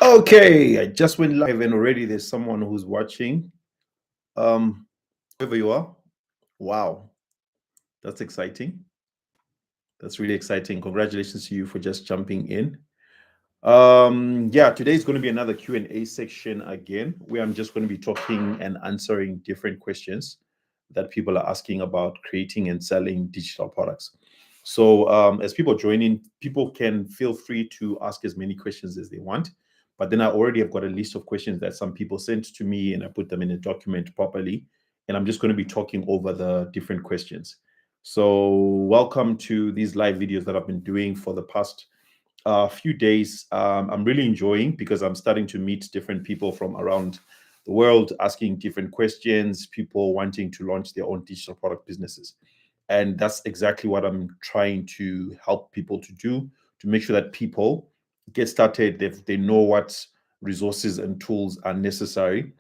Okay, I just went live and already there's someone who's watching. Whoever you are, wow, that's exciting. That's really exciting. Congratulations to you for just jumping in. Yeah, today is going to be another Q&A section again, where I'm just going to be talking and answering different questions that people are asking about creating and selling digital products. So as people join in, people can feel free to ask as many questions as they want. But then I already have got a list of questions that some people sent to me, and I put them in a document properly. And I'm just going to be talking over the different questions. So welcome to these live videos that I've been doing for the past few days. I'm really enjoying because I'm starting to meet different people from around the world asking different questions, people wanting to launch their own digital product businesses. And that's exactly what I'm trying to help people to do, to make sure that people get started, they know what resources and tools are necessary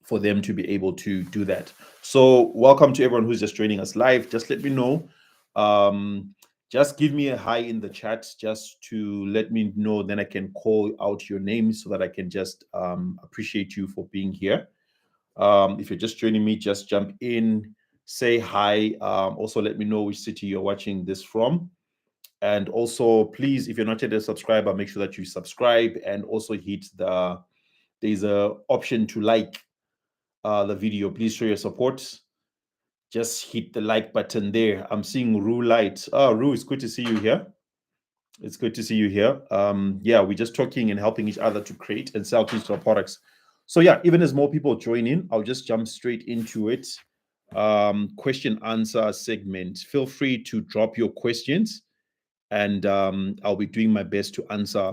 for them to be able to do that. So, welcome to everyone who's just joining us live. Just let me know. Um, just give me a hi in the chat just to let me know. Then I can call out your name so that I can just appreciate you for being here. If you're just joining me, just jump in, say hi. Also, let me know which city you're watching this from. And also, please, if you're not yet a subscriber, make sure that you subscribe and also hit there's a option to like the video. Please show your support. Just hit the like button there. I'm seeing Rue Light. Rue, it's good to see you here. It's good to see you here. Yeah, we're just talking and helping each other to create and sell digital products. So yeah, even as more people join in, I'll just jump straight into it. Question answer segment. Feel free to drop your questions, and I'll be doing my best to answer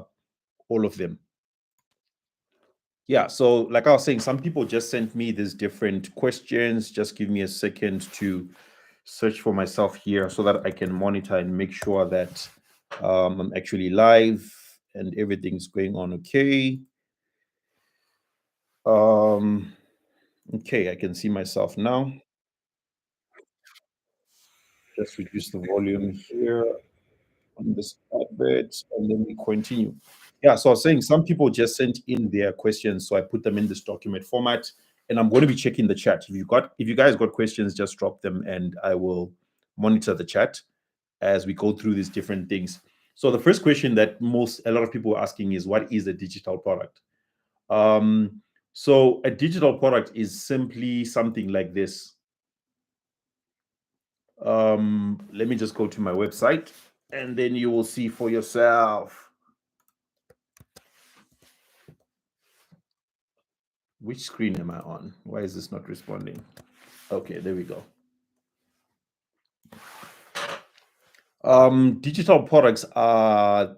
all of them. Yeah, so like I was saying, some people just sent me these different questions. Just give me a second to search for myself here so that I can monitor and make sure that I'm actually live and everything's going on okay. Um, okay, I can see myself now. Just reduce the volume here on this advert and then we continue. Yeah, so I was saying some people just sent in their questions, so I put them in this document format, and I'm going to be checking the chat. If you guys got questions, just drop them, and I will monitor the chat as we go through these different things. So the first question that a lot of people are asking is, what is a digital product? So a digital product is simply something like this. Let me just go to my website, and then you will see for yourself. Which screen am I on? Why is this not responding? Okay, there we go. Digital products are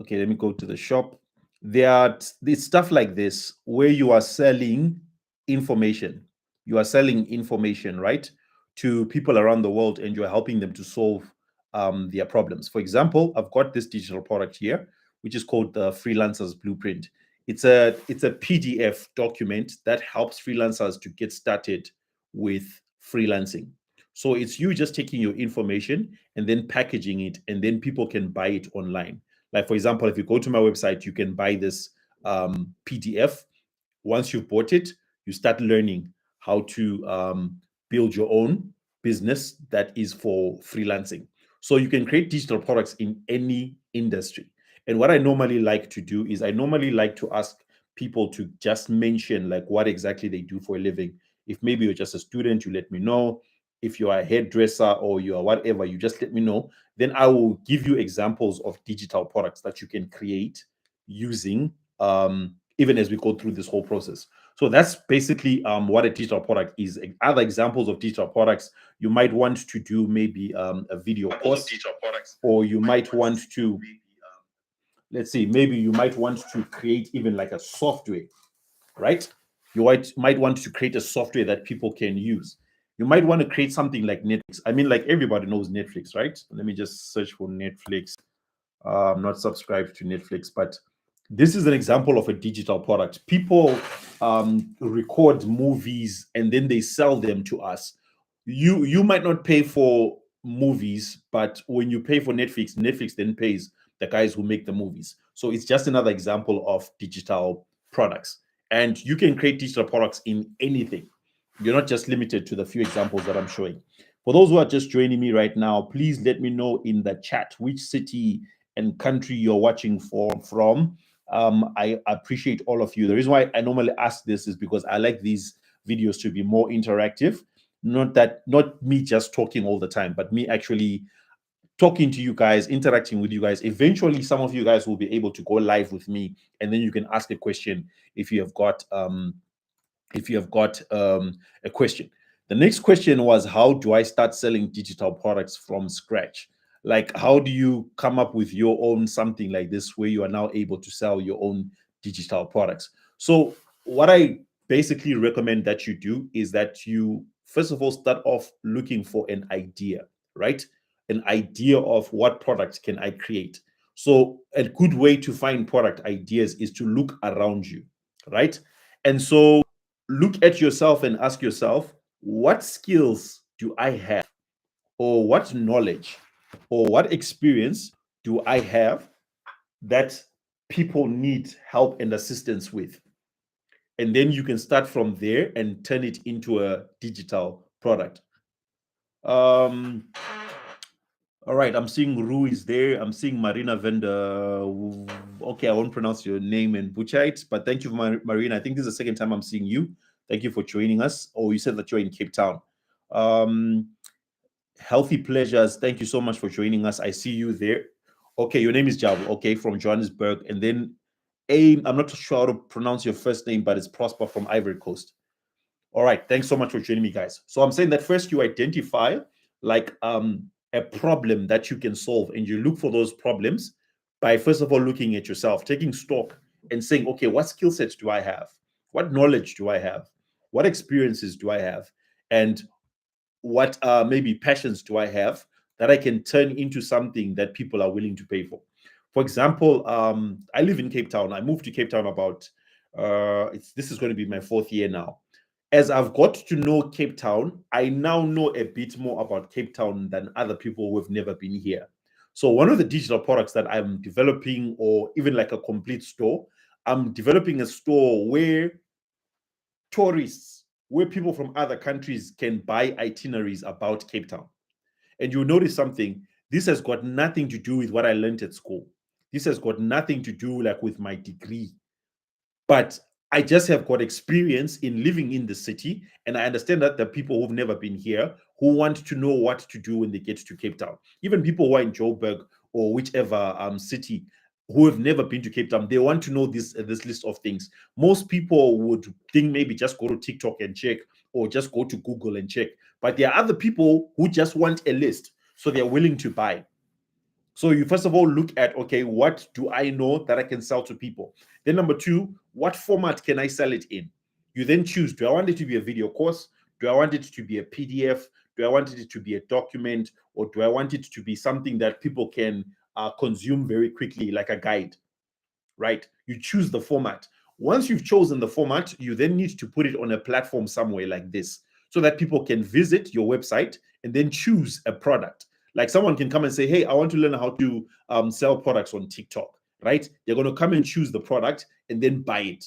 okay. Let me go to the shop. There's stuff like this where you are selling information. You are selling information, right, to people around the world, and you are helping them to solve their problems. For example, I've got this digital product here, which is called the Freelancer's Blueprint. It's a PDF document that helps freelancers to get started with freelancing. So it's you just taking your information and then packaging it, and then people can buy it online. Like, for example, if you go to my website, you can buy this PDF. Once you've bought it, you start learning how to build your own business that is for freelancing. So you can create digital products in any industry. And what I normally like to do is I normally like to ask people to just mention like what exactly they do for a living. If maybe you're just a student, you let me know. If you are a hairdresser or you are whatever, you just let me know. Then I will give you examples of digital products that you can create using even as we go through this whole process. So that's basically what a digital product is. Other examples of digital products, you might want to do maybe a video course, or you might want to, let's see, maybe you might want to create even like a software, right? You might want to create a software that people can use. You might want to create something like Netflix. I mean, like everybody knows Netflix, right? Let me just search for Netflix. I'm not subscribed to Netflix, but this is an example of a digital product. People record movies and then they sell them to us. You might not pay for movies, but when you pay for Netflix, Netflix then pays the guys who make the movies. So it's just another example of digital products. And you can create digital products in anything. You're not just limited to the few examples that I'm showing. For those who are just joining me right now, please let me know in the chat which city and country you're watching from. I appreciate all of you. The reason why I normally ask this is because I like these videos to be more interactive. Not me just talking all the time, but me actually talking to you guys, interacting with you guys. Eventually, some of you guys will be able to go live with me, and then you can ask a question if you have got a question. The next question was, how do I start selling digital products from scratch? Like, how do you come up with your own something like this where you are now able to sell your own digital products? So what I basically recommend that you do is that you first of all start off looking for an idea, right? An idea of what product can I create. So a good way to find product ideas is to look around you, right? And so look at yourself and ask yourself, what skills do I have, or what knowledge, or what experience do I have that people need help and assistance with? And then you can start from there and turn it into a digital product. Um, all right, I'm seeing Ru is there. I'm seeing Marina Vender. Okay, I won't pronounce your name and butcher it, but thank you, Marina. I think this is the second time I'm seeing you. Thank you for joining us. Oh, you said that you're in Cape Town. Um, Healthy Pleasures, thank you so much for joining us. I see you there. Okay, your name is Jabu. Okay, from Johannesburg. And then I'm not sure how to pronounce your first name, but it's Prosper from Ivory Coast. All right, thanks so much for joining me, guys. So I'm saying that first you identify like a problem that you can solve, and you look for those problems by first of all looking at yourself, taking stock and saying, okay, what skill sets do I have? What knowledge do I have? What experiences do I have? And what maybe passions do I have that I can turn into something that people are willing to pay for? For example, I live in Cape Town. I moved to Cape Town about this is going to be my 4th year now. As I've got to know Cape Town, I now know a bit more about Cape Town than other people who have never been here. So one of the digital products that I'm developing, or even like a complete store, I'm developing a store where tourists, where people from other countries can buy itineraries about Cape Town. And you'll notice something. This has got nothing to do with what I learned at school. This has got nothing to do like with my degree. But I just have got experience in living in the city, and I understand that the people who've never been here who want to know what to do when they get to Cape Town, even people who are in Joburg or whichever city who have never been to Cape Town, they want to know this list of things. Most people would think maybe just go to TikTok and check, or just go to Google and check. But there are other people who just want a list, so they're willing to buy. So you first of all look at, okay, what do I know that I can sell to people? Then number two, what format can I sell it in? You then choose, do I want it to be a video course? Do I want it to be a PDF? Do I want it to be a document? Or do I want it to be something that people can consume very quickly, like a guide, right? You choose the format. Once you've chosen the format, you then need to put it on a platform somewhere like this, so that people can visit your website and then choose a product. Like someone can come and say, hey, I want to learn how to sell products on TikTok, right? They're going to come and choose the product and then buy it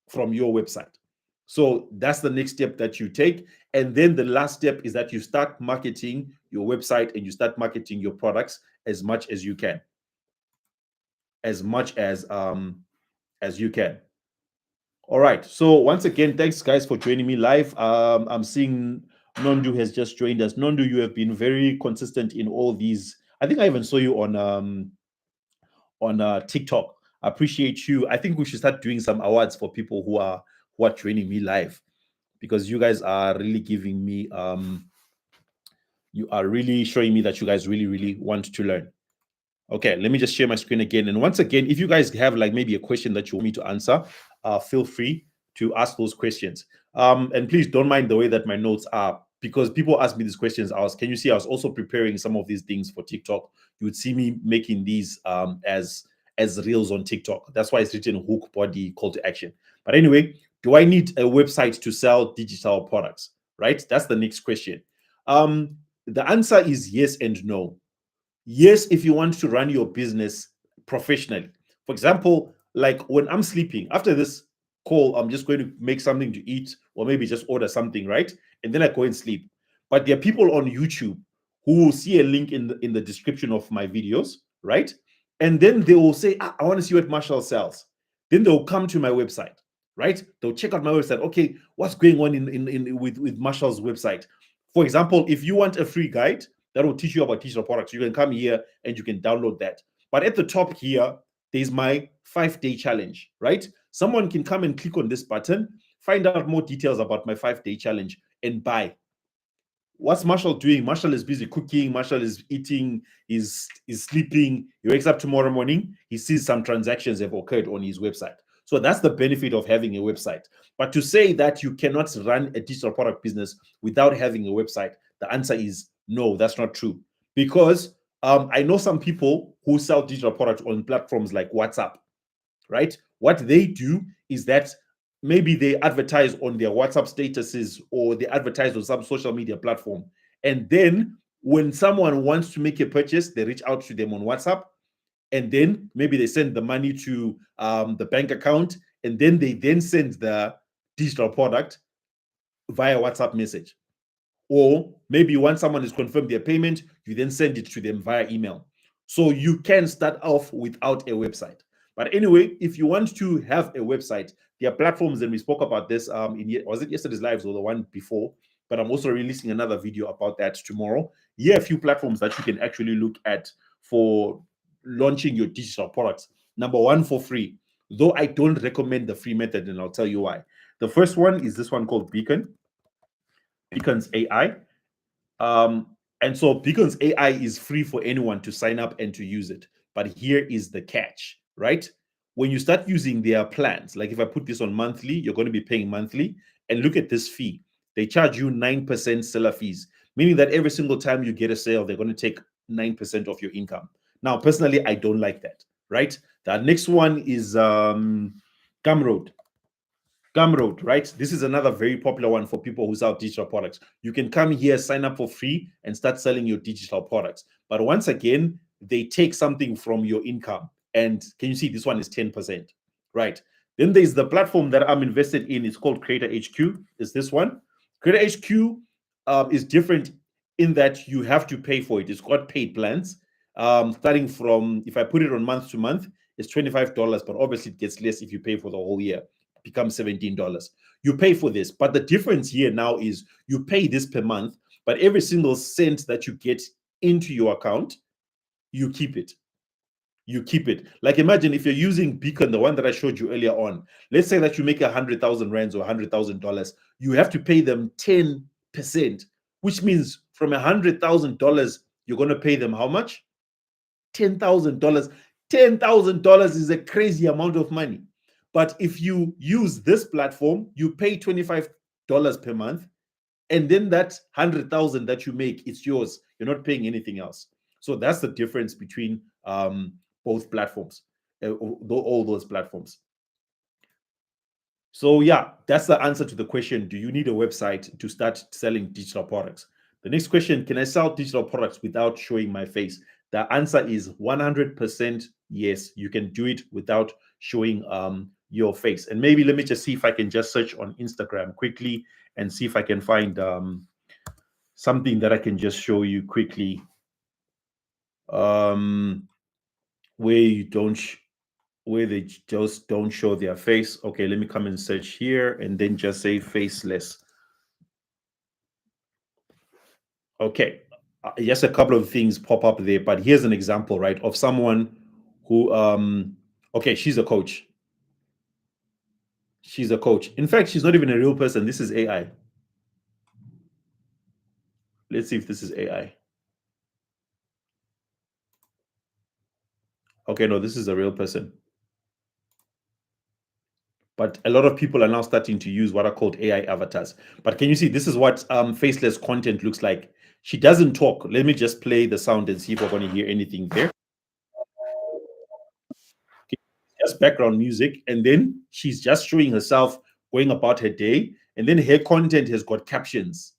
from your website. So that's the next step that you take. And then the last step is that you start marketing your website and you start marketing your products as much as you can. As much as you can. All right. So once again, thanks guys for joining me live. I'm seeing Nondu has just joined us. Nondu, you have been very consistent in all these. I think I even saw you on TikTok. I appreciate you. I think we should start doing some awards for people who are joining me live, because you guys are really giving me you are really showing me that you guys really want to learn. Okay, let me just share my screen again. And once again, if you guys have like maybe a question that you want me to answer, feel free to ask those questions. And please don't mind the way that my notes are, because people ask me these questions. Can you see, I was also preparing some of these things for TikTok. You would see me making these as reels on TikTok. That's why it's written hook, body, call to action. But anyway, do I need a website to sell digital products? Right? That's the next question. The answer is yes and no. Yes, if you want to run your business professionally. For example, like when I'm sleeping, after this call, I'm just going to make something to eat or maybe just order something, right? And then I go and sleep. But there are people on YouTube who will see a link in the description of my videos, right? And then they will say, I want to see what Marshall sells. Then they'll come to my website, right? They'll check out my website. Okay, what's going on with Marshall's website? For example, if you want a free guide that will teach you about digital products, you can come here and you can download that. But at the top here, there's my 5-day challenge, right? Someone can come and click on this button, find out more details about my 5-day challenge, and buy. What's Marshall doing? Marshall is busy cooking. Marshall is eating. Is sleeping. He wakes up tomorrow morning. He sees some transactions have occurred on his website. So that's the benefit of having a website. But to say that you cannot run a digital product business without having a website, the answer is no. That's not true. Because I know some people who sell digital products on platforms like WhatsApp, right? What they do is that maybe they advertise on their WhatsApp statuses or they advertise on some social media platform. And then when someone wants to make a purchase, they reach out to them on WhatsApp. And then maybe they send the money to the bank account. And then they then send the digital product via WhatsApp message. Or maybe once someone has confirmed their payment, you then send it to them via email. So you can start off without a website. But anyway, if you want to have a website, there are platforms, and we spoke about this was it yesterday's lives or the one before? But I'm also releasing another video about that tomorrow. Here are a few platforms that you can actually look at for launching your digital products. Number one, for free. Though I don't recommend the free method, and I'll tell you why. The first one is this one called Beacon's AI. And so Beacon's AI is free for anyone to sign up and to use it. But here is the catch, right? When you start using their plans, like if I put this on monthly, you're going to be paying monthly. And look at this fee. They charge you 9% seller fees, meaning that every single time you get a sale, they're going to take 9% of your income. Now, personally, I don't like that, right? The next one is Gumroad. Gumroad, right? This is another very popular one for people who sell digital products. You can come here, sign up for free, and start selling your digital products. But once again, they take something from your income. And can you see this one is 10%, right? Then there's the platform that I'm invested in. It's called Creator HQ. Is this one? Creator HQ is different in that you have to pay for it. It's got paid plans. Starting from, if I put it on month to month, it's $25, but obviously it gets less if you pay for the whole year. Becomes $17. You pay for this, but the difference here now is you pay this per month, but every single cent that you get into your account, you keep it. You keep it. Like imagine if you're using Beacon, the one that I showed you earlier on. Let's say that you make 100,000 rands or $100,000, you have to pay them 10%, which means from $100,000 you're going to pay them how much? $10,000. $10,000 is a crazy amount of money. But if you use this platform, you pay $25 per month, and then that 100,000 that you make, it's yours. You're not paying anything else. So that's the difference between both platforms, all those platforms. So yeah, that's the answer to the question: do you need a website to start selling digital products? The next question: can I sell digital products without showing my face? The answer is 100% yes. You can do it without showing your face. And maybe let me just see if I can just search on Instagram quickly and see if I can find something that I can just show you quickly, where you don't where they just don't show their face. Okay, let me come and search here and then just say Faceless. Okay, just a couple of things pop up there, but here's an example, right, of someone who okay, she's a coach. She's a coach. In fact, she's not even a real person. This is AI. Let's see if this is AI. Okay, no, this is a real person. But a lot of people are now starting to use what are called AI avatars. But can you see this is what faceless content looks like? She doesn't talk. Let me just play the sound and see if we're going to hear anything there. Okay, just background music, and then she's just showing herself going about her day, and then her content has got captions.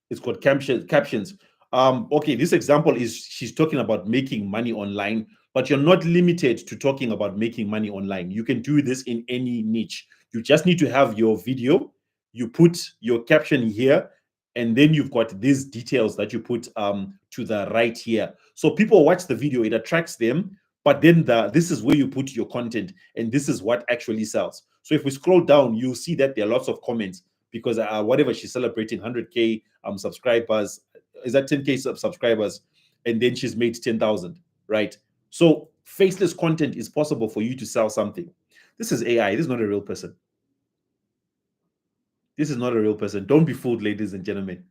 It's got captions. Okay, this example is she's talking about making money online, but you're not limited to talking about making money online. You can do this in any niche. You just need to have your video, you put your caption here, and then you've got these details that you put to the right here. So people watch the video, it attracts them, but then this is where you put your content, and this is what actually sells. So if we scroll down, you'll see that there are lots of comments because whatever she's celebrating, 100K subscribers, is that 10K subscribers, and then she's made 10,000, right? So faceless content is possible for you to sell something. This is AI. This is not a real person. This is not a real person. Don't be fooled, ladies and gentlemen.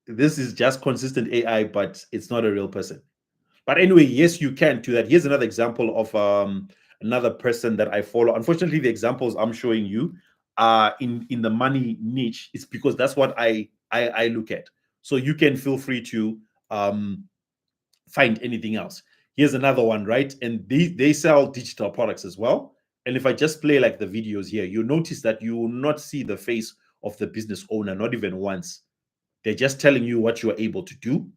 This is just consistent AI, but it's not a real person. But anyway, yes, you can do that. Here's another example of another person that I follow. Unfortunately, the examples I'm showing you are in the money niche. It's because that's what I look at. So you can feel free to find anything else. Here's another one, right? And they sell digital products as well. And if I just play like the videos here, you notice that you will not see the face of the business owner, not even once. They're just telling you what you are able to do.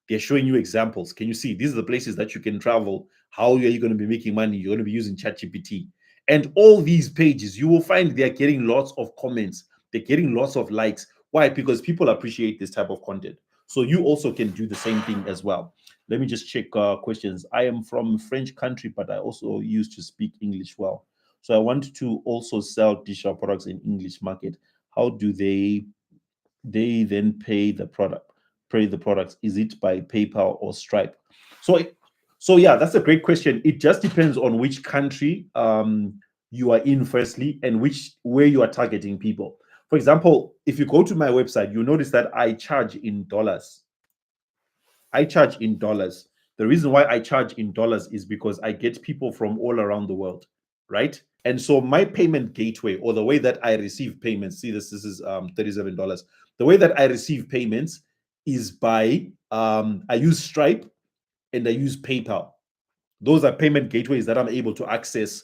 They're showing you examples. Can you see? These are the places that you can travel. How are you going to be making money? You're going to be using ChatGPT. And all these pages, you will find they're getting lots of comments. They're getting lots of likes. Why? Because people appreciate this type of content. So you also can do the same thing as well. Let me just check questions. I am from French country, but I also used to speak English well. So I want to also sell digital products in English market. How do they then pay the products? Is it by PayPal or Stripe? So yeah, that's a great question. It just depends on which country you are in firstly, and where you are targeting people. For example, if you go to my website, you'll notice that I charge in dollars. I charge in dollars. The reason why I charge in dollars is because I get people from all around the world, right? And so my payment gateway, or the way that I receive payments, see this is $37. The way that I receive payments is by I use Stripe and I use PayPal. Those are payment gateways that I'm able to access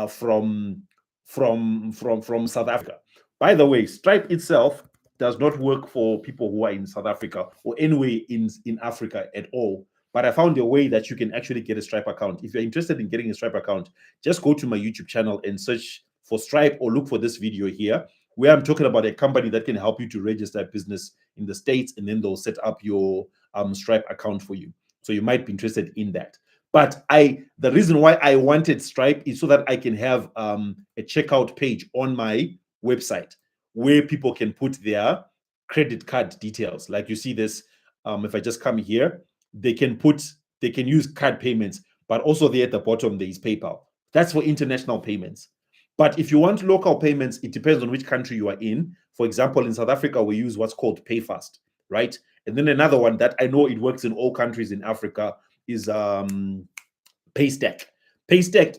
from South Africa. By the way, Stripe itself does not work for people who are in South Africa or anywhere in Africa at all. But I found a way that you can actually get a Stripe account. If you're interested in getting a Stripe account, just go to my YouTube channel and search for Stripe, or look for this video here, where I'm talking about a company that can help you to register a business in the States, and then they'll set up your Stripe account for you. So you might be interested in that. But the reason why I wanted Stripe is so that I can have a checkout page on my website where people can put their credit card details. Like you see this, if I just come here, they can use card payments, but also there at the bottom there is PayPal. That's for international payments. But if you want local payments, it depends on which country you are in. For example, in South Africa, we use what's called PayFast, right? And then another one that I know it works in all countries in Africa is Paystack. Paystack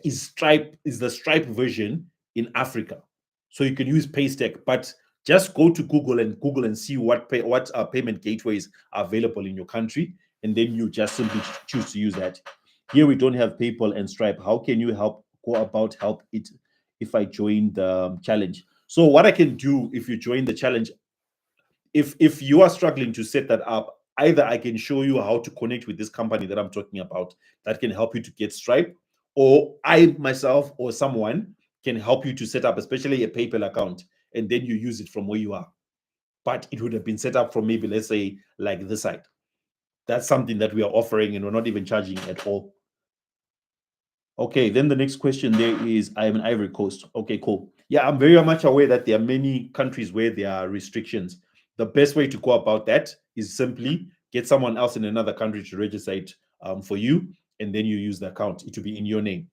is the Stripe version in Africa. So you can use Paystack, but just go to Google and see what payment gateways are available in your country, and then you just simply choose to use that. Here we don't have PayPal and Stripe. How can you help it if I join the challenge? So what I can do if you join the challenge, if you are struggling to set that up, either I can show you how to connect with this company that I'm talking about that can help you to get Stripe, or I myself or someone can help you to set up, especially a PayPal account, and then you use it from where you are. But it would have been set up from maybe, let's say, like this side. That's something that we are offering, and we're not even charging at all. Okay, then the next question there is, I am in Ivory Coast. Okay, cool. Yeah, I'm very much aware that there are many countries where there are restrictions. The best way to go about that is simply get someone else in another country to register it for you, and then you use the account. It will be in your name.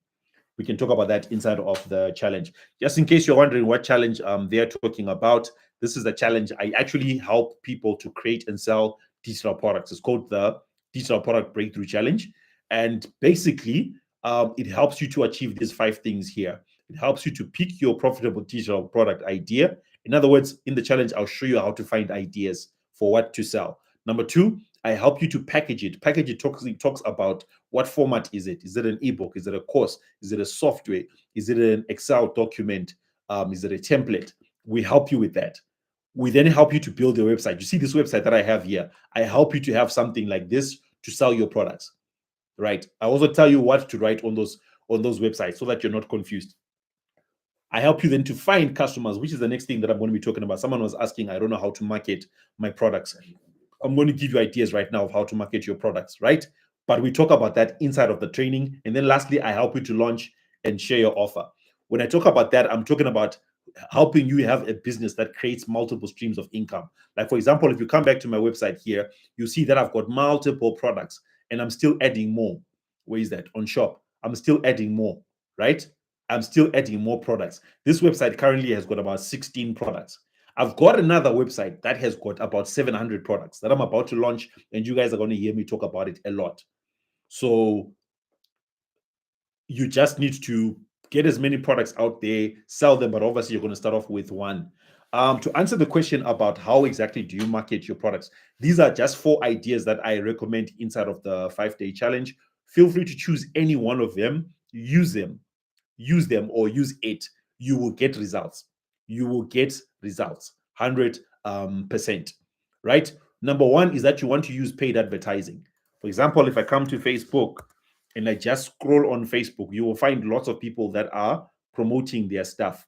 We can talk about that inside of the challenge. Just in case you're wondering what challenge they're talking about, this is the challenge. I actually help people to create and sell digital products. It's called the Digital Product Breakthrough Challenge. And basically, it helps you to achieve these 5 things here. It helps you to pick your profitable digital product idea. In other words, in the challenge, I'll show you how to find ideas for what to sell. Number 2, I help you to package it. Package it talks about what format is it? Is it an ebook? Is it a course? Is it a software? Is it an Excel document? Is it a template? We help you with that. We then help you to build your website. You see this website that I have here. I help you to have something like this to sell your products, right? I also tell you what to write on those websites so that you're not confused. I help you then to find customers, which is the next thing that I'm going to be talking about. Someone was asking, I don't know how to market my products. I'm going to give you ideas right now of how to market your products, right? But we talk about that inside of the training. And then lastly, I help you to launch and share your offer. When I talk about that, I'm talking about helping you have a business that creates multiple streams of income. Like, for example, if you come back to my website here, you see that I've got multiple products and I'm still adding more. Where is that? On shop. I'm still adding more, right? I'm still adding more products. This website currently has got about 16 products. I've got another website that has got about 700 products that I'm about to launch, and you guys are going to hear me talk about it a lot. So you just need to get as many products out there, sell them, but obviously you're going to start off with one. To answer the question about how exactly do you market your products, these are just 4 ideas that I recommend inside of the 5-day challenge. Feel free to choose any one of them, use them or use it. You will get results. You will get results 100%, right? Number one is that you want to use paid advertising. For example, if I come to Facebook and I just scroll on Facebook, you will find lots of people that are promoting their stuff.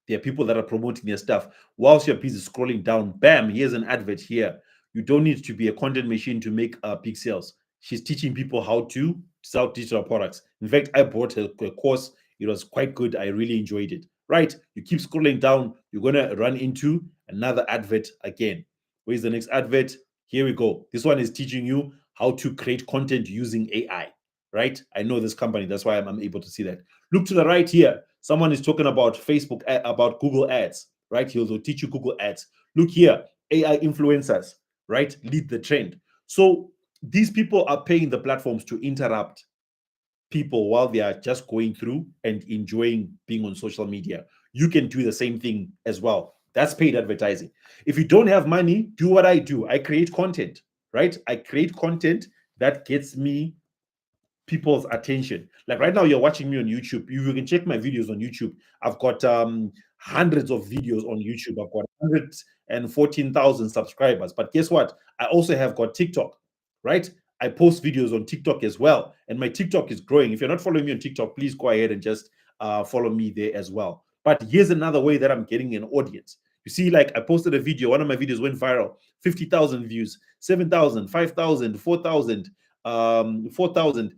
There are people that are promoting their stuff. Whilst you're busy scrolling down, bam, here's an advert here. You don't need to be a content machine to make big sales. She's teaching people how to sell digital products. In fact, I bought a course. It was quite good. I really enjoyed it. Right? You keep scrolling down, you're going to run into another advert again. Where's the next advert? Here we go. This one is teaching you how to create content using AI. Right? I know this company. That's why I'm able to see that. Look to the right here. Someone is talking about Facebook, about Google Ads, right? He'll teach you Google Ads. Look here, AI influencers, right? Lead the trend. So these people are paying the platforms to interrupt people while they are just going through and enjoying being on social media. You can do the same thing as well. That's paid advertising. If you don't have money, do what I do. I create content, right? I create content that gets me people's attention. Like right now, you're watching me on YouTube. You can check my videos on YouTube. I've got hundreds of videos on YouTube. I've got 114,000 subscribers. But guess what? I also have got TikTok, right? I post videos on TikTok as well. And my TikTok is growing. If you're not following me on TikTok, please go ahead and just follow me there as well. But here's another way that I'm getting an audience. You see, like I posted a video, one of my videos went viral, 50,000 views, 7,000, 5,000, 4,000, 4,000.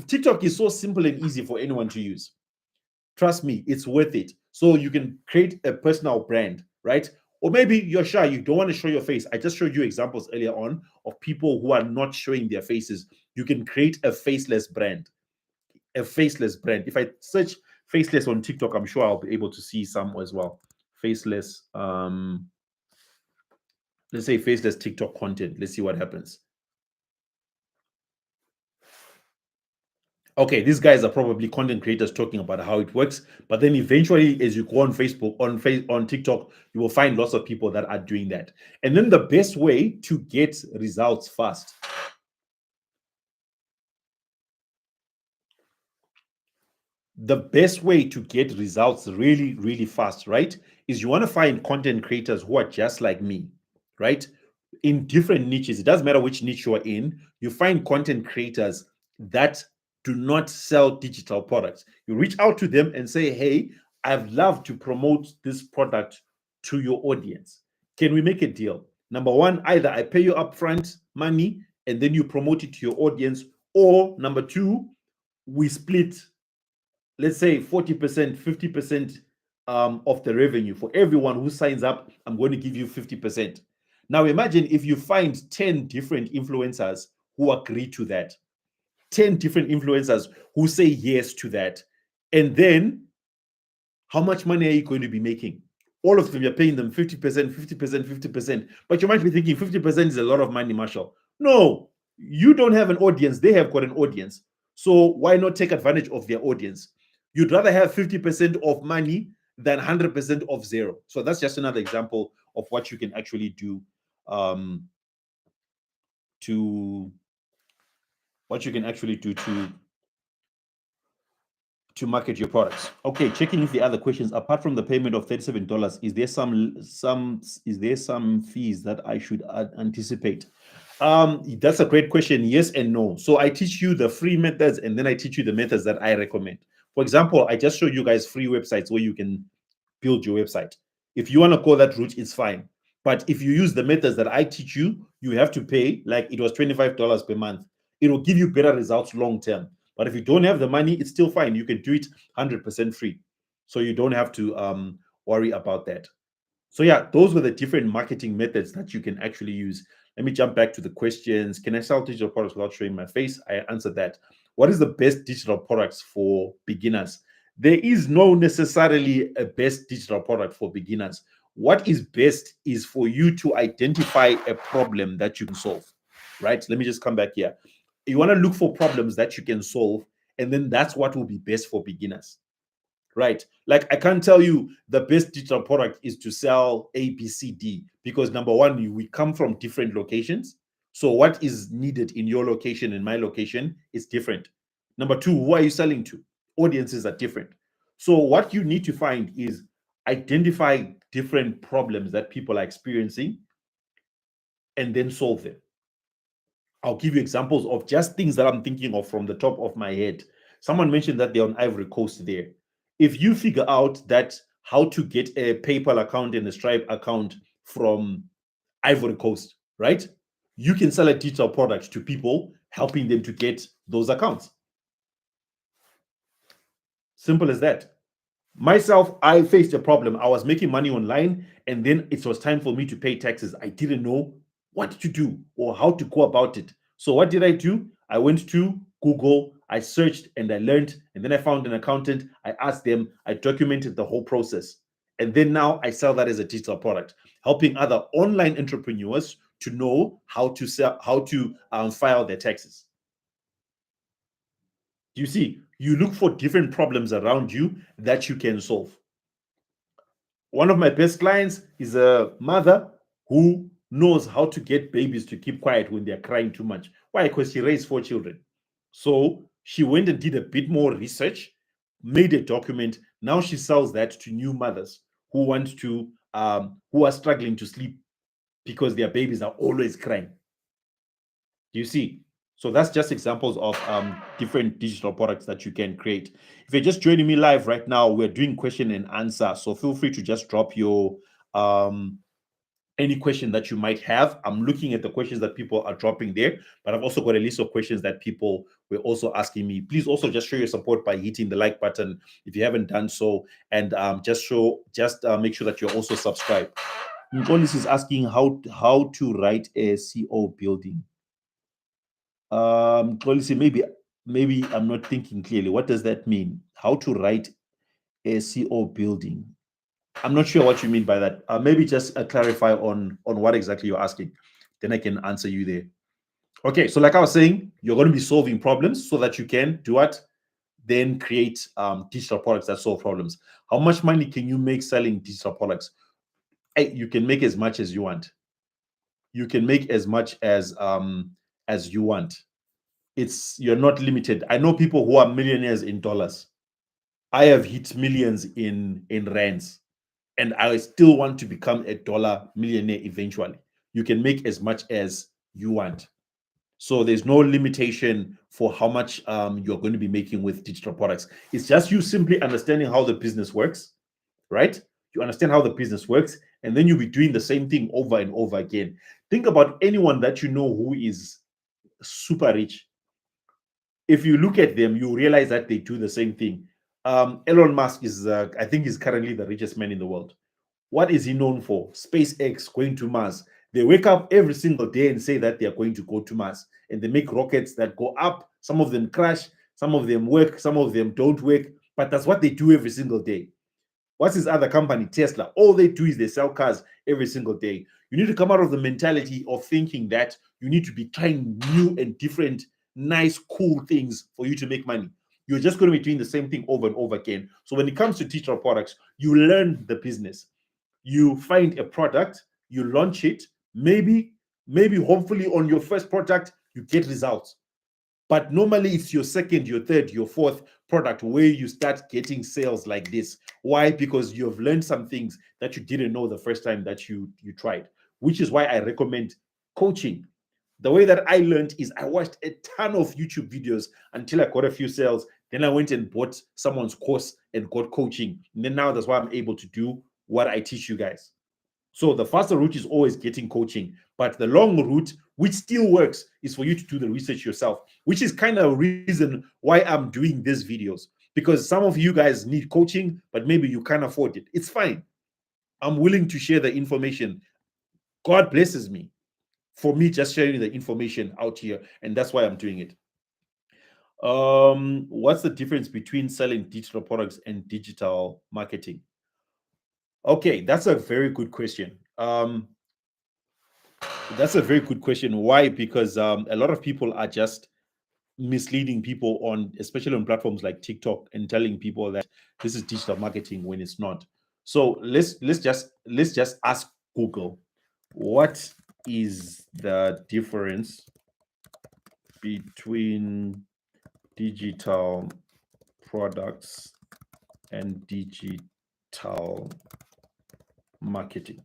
TikTok is so simple and easy for anyone to use. Trust me, it's worth it. So you can create a personal brand, right? Or maybe you're shy, you don't want to show your face. I just showed you examples earlier on of people who are not showing their faces. You can create a faceless brand. A faceless brand. If I search faceless on TikTok, I'm sure I'll be able to see some as well. Faceless, let's say faceless TikTok content. Let's see what happens. Okay, these guys are probably content creators talking about how it works. But then eventually, as you go on Facebook, on TikTok, you will find lots of people that are doing that. And then the best way to get results fast. The best way to get results really, really fast, right? Is you want to find content creators who are just like me, right? In different niches. It doesn't matter which niche you're in, you find content creators that do not sell digital products. You reach out to them and say, hey, I'd love to promote this product to your audience. Can we make a deal? Number one, either I pay you upfront money and then you promote it to your audience, or number two, we split, let's say 40%, 50% of the revenue. For everyone who signs up, I'm going to give you 50%. Now imagine if you find 10 different influencers who agree to that, 10 different influencers who say yes to that. And then how much money are you going to be making? All of them, you're paying them 50%, 50%, 50%. But you might be thinking 50% is a lot of money, Marshall. No, you don't have an audience. They have got an audience. So why not take advantage of their audience? You'd rather have 50% of money than 100% of zero. So that's just another example of what you can actually do to what you can actually do to market your products. Okay, checking if the other questions, apart from the payment of $37, is there some fees that I should anticipate? That's a great question. Yes and no. So I teach you the free methods and then I teach you the methods that I recommend. For example, I just showed you guys free websites where you can build your website. If you want to go that route, it's fine. But if you use the methods that I teach you, you have to pay, like it was $25 per month. It will give you better results long term. But if you don't have the money, it's still fine. You can do it 100% free. So you don't have to worry about that. So yeah, those were the different marketing methods that you can actually use. Let me jump back to the questions. Can I sell digital products without showing my face? I answered that. What is the best digital products for beginners? There is no necessarily a best digital product for beginners. What is best is for you to identify a problem that you can solve, right? Let me just come back here. You want to look for problems that you can solve, and then that's what will be best for beginners, right? Like I can't tell you the best digital product is to sell A, B, C, D, because number one, we come from different locations. So what is needed in your location and my location is different. Number two, who are you selling to? Audiences are different. So what you need to find is identify different problems that people are experiencing and then solve them. I'll give you examples of just things that I'm thinking of from the top of my head. Someone mentioned that they're on Ivory Coast there. If you figure out that how to get a PayPal account and a Stripe account from Ivory Coast, right? You can sell a digital product to people, helping them to get those accounts. Simple as that. Myself, I faced a problem. I was making money online, and then it was time for me to pay taxes. I didn't know what to do or how to go about it. So, what did I do? I went to Google, I searched and I learned, and then I found an accountant. I asked them, I documented the whole process. And then now I sell that as a digital product, helping other online entrepreneurs to know how to sell, how to file their taxes. You see, you look for different problems around you that you can solve. One of my best clients is a mother who knows how to get babies to keep quiet when they're crying too much. Why? Because she raised 4 children. So she went and did a bit more research, made a document. Now she sells that to new mothers who want to, who are struggling to sleep because their babies are always crying. You see? So that's just examples of different digital products that you can create. If you're just joining me live right now, we're doing question and answer. So feel free to just drop your any question that you might have. I'm looking at the questions that people are dropping there, but I've also got a list of questions that people were also asking me. Please also just show your support by hitting the like button if you haven't done so, and just make sure that you're also subscribed. Nkolis is asking how to write a CO building. Policy, maybe I'm not thinking clearly. What does that mean? How to write a CO building? I'm not sure what you mean by that. Maybe just clarify on what exactly you're asking. Then I can answer you there. Okay, so like I was saying, you're going to be solving problems so that you can do what? Then create digital products that solve problems. How much money can you make selling digital products? Hey, you can make as much as you want. You can make as much as you want. You're not limited. I know people who are millionaires in dollars. I have hit millions in rands, and I still want to become a dollar millionaire eventually. You can make as much as you want. So there's no limitation for how much you're going to be making with digital products. It's just you simply understanding how the business works, right? You understand how the business works, and then you'll be doing the same thing over and over again. Think about anyone that you know who is super rich. If you look at them, you realize that they do the same thing. Elon Musk is, I think, he's currently the richest man in the world. What is he known for? SpaceX, going to Mars. They wake up every single day and say that they are going to go to Mars, and they make rockets that go up. Some of them crash, some of them work, some of them don't work, but that's what they do every single day. What's his other company, Tesla? All they do is they sell cars every single day. You need to come out of the mentality of thinking that you need to be trying new and different, nice, cool things for you to make money. You're just going to be doing the same thing over and over again. So when it comes to digital products, you learn the business. You find a product, you launch it, maybe hopefully on your first product, you get results. But normally it's your second, your third, your fourth product where you start getting sales like this. Why? Because you have learned some things that you didn't know the first time that you tried, which is why I recommend coaching. The way that I learned is I watched a ton of YouTube videos until I got a few sales. Then I went and bought someone's course and got coaching. And then now that's why I'm able to do what I teach you guys. So the faster route is always getting coaching, but the long route, which still works, is for you to do the research yourself, which is kind of a reason why I'm doing these videos, because some of you guys need coaching, but maybe you can't afford it. It's fine. I'm willing to share the information. God blesses me for me just sharing the information out here, and that's why I'm doing it. What's the difference between selling digital products and digital marketing? Okay, that's a very good question. That's a very good question. Why? Because a lot of people are just misleading people on, especially on platforms like TikTok, and telling people that this is digital marketing when it's not. So let's just ask Google, what is the difference between digital products and digital marketing?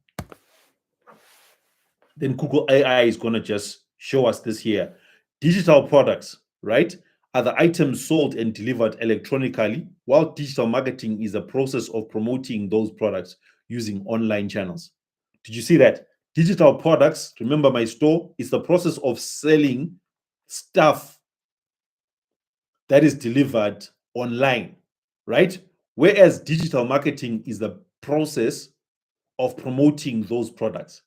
Then Google AI is going to just show us this here. Digital products, right, are the items sold and delivered electronically, while digital marketing is a process of promoting those products using online channels. Did you see that? Digital products, remember my store, is the process of selling stuff that is delivered online, right? Whereas digital marketing is the process of promoting those products.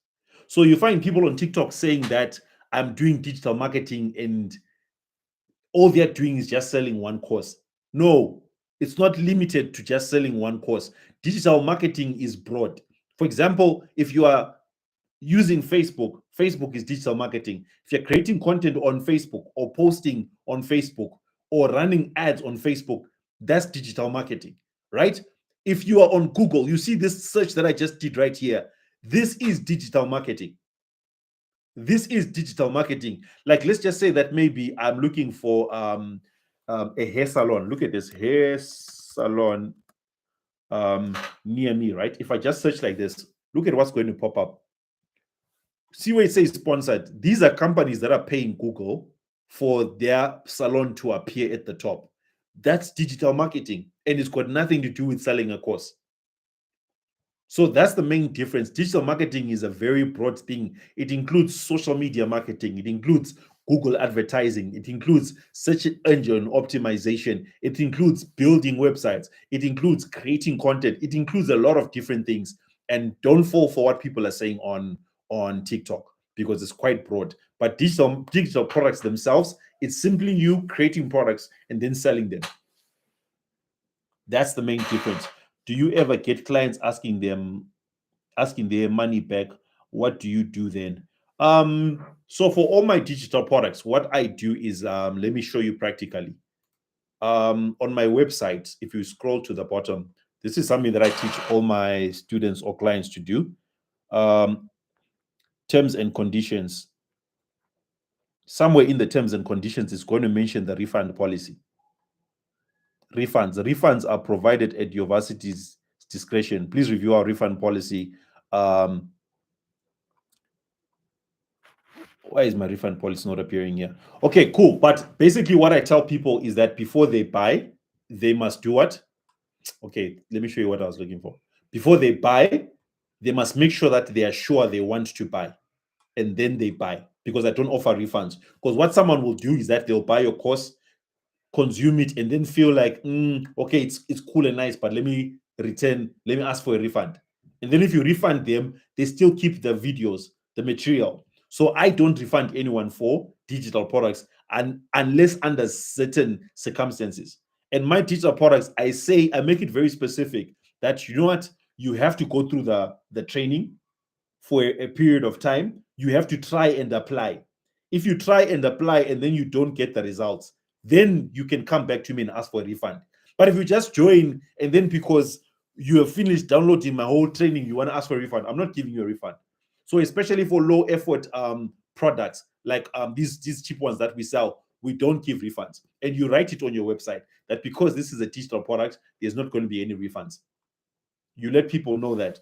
So you find people on TikTok saying that I'm doing digital marketing and all they're doing is just selling one course. No, it's not limited to just selling one course. Digital marketing is broad. For example, if you are using Facebook, Facebook is digital marketing. If you're creating content on Facebook or posting on Facebook or running ads on Facebook, that's digital marketing, right? If you are on Google, you see this search that I just did right here. This is digital marketing. This is digital marketing. Like, let's just say that maybe I'm looking for a hair salon. Look at this hair salon near me, right? If I just search like this, look at what's going to pop up. See where it says sponsored. These are companies that are paying Google for their salon to appear at the top. That's digital marketing, and it's got nothing to do with selling a course. So that's the main difference. Digital marketing is a very broad thing. It includes social media marketing, it includes Google advertising, it includes search engine optimization, it includes building websites, it includes creating content, it includes a lot of different things. And don't fall for what people are saying on TikTok, because it's quite broad. But digital products themselves, it's simply you creating products and then selling them. That's the main difference. Do you ever get clients asking their money back? What do you do then? So for all my digital products, what I do is let me show you practically. On my website, if you scroll to the bottom, this is something that I teach all my students or clients to do. Terms and conditions. Somewhere in the terms and conditions is going to mention the refund policy. Refunds are provided at your varsity's discretion. Please review our refund policy. Why is my refund policy not appearing here? Okay, cool. But basically, what I tell people is that before they buy, they must do what? Okay, let me show you what I was looking for. Before they buy, they must make sure that they are sure they want to buy, and then they buy, because I don't offer refunds. Because what someone will do is that they'll buy your course, consume it, and then feel like, okay, it's cool and nice, but let me ask for a refund. And then if you refund them, they still keep the videos, the material. So I don't refund anyone for digital products, and unless under certain circumstances. And my digital products, I make it very specific that, you know what, you have to go through the training for a period of time. You have to try and apply. If you try and apply and then you don't get the results, then you can come back to me and ask for a refund. But if you just join and then because you have finished downloading my whole training, you want to ask for a refund, I'm not giving you a refund. So especially for low effort products like these cheap ones that we sell, we don't give refunds. And you write it on your website that because this is a digital product, there's not going to be any refunds. You let people know that.